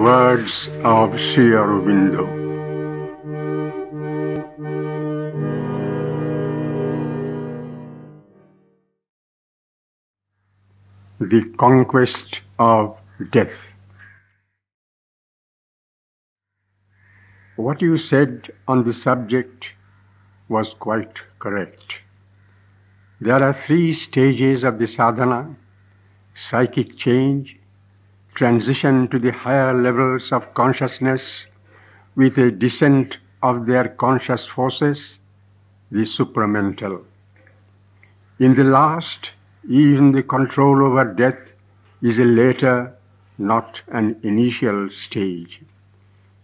Words of Sri Aurobindo. The conquest of death. What you said on the subject was quite correct. There are 3 stages of the sadhana: psychic change, transition to the higher levels of consciousness with a descent of their conscious forces, the supramental. In the last, even the control over death is a later, not an initial stage.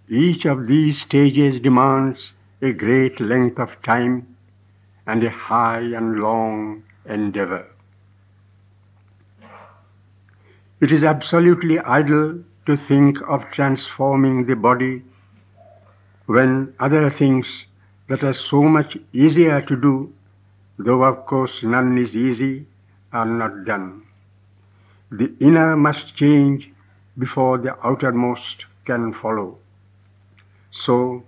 Each of these stages demands a great length of time and a high and long endeavor. It is absolutely idle to think of transforming the body when other things that are so much easier to do, though of course none is easy, are not done. The inner must change before the outermost can follow. So,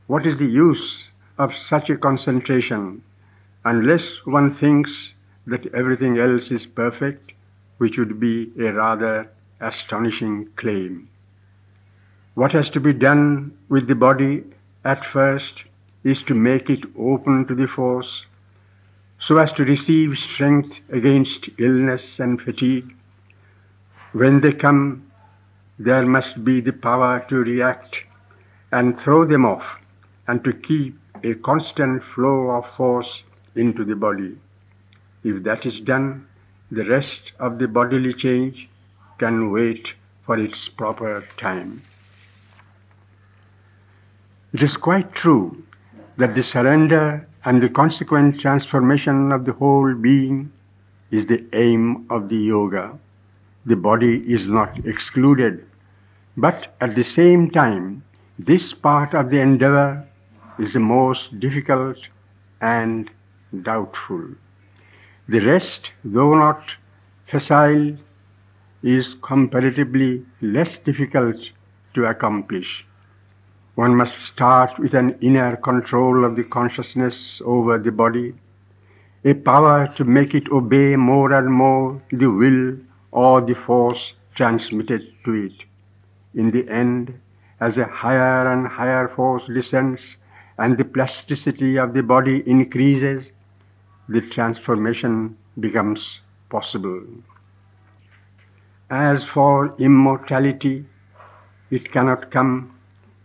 what is the use of such a concentration unless one thinks that everything else is perfect, which would be a rather astonishing claim. What has to be done with the body at first is to make it open to the force, so as to receive strength against illness and fatigue. When they come, there must be the power to react and throw them off, and to keep a constant flow of force into the body. If that is done, the rest of the bodily change can wait for its proper time. It is quite true that the surrender and the consequent transformation of the whole being is the aim of the yoga. The body is not excluded, but at the same time, this part of the endeavor is the most difficult and doubtful. The rest, though not facile, is comparatively less difficult to accomplish. One must start with an inner control of the consciousness over the body, a power to make it obey more and more the will or the force transmitted to it. In the end, as a higher and higher force descends and the plasticity of the body increases, the transformation becomes possible. As for immortality, it cannot come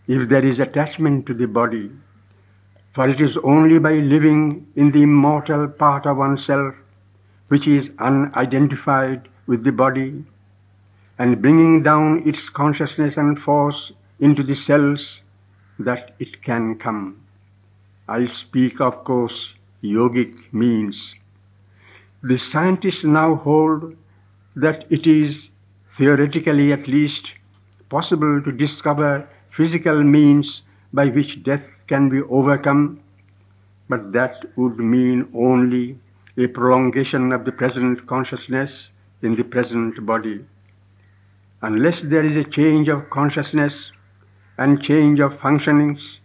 if there is attachment to the body, for it is only by living in the immortal part of oneself, which is unidentified with the body, and bringing down its consciousness and force into the cells, that it can come. I speak, of course, yogic means. The scientists now hold that it is, theoretically at least, possible to discover physical means by which death can be overcome, but that would mean only a prolongation of the present consciousness in the present body. Unless there is a change of consciousness and change of functionings,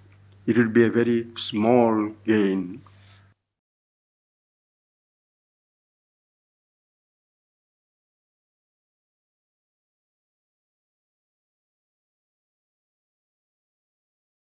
it will be a very small gain.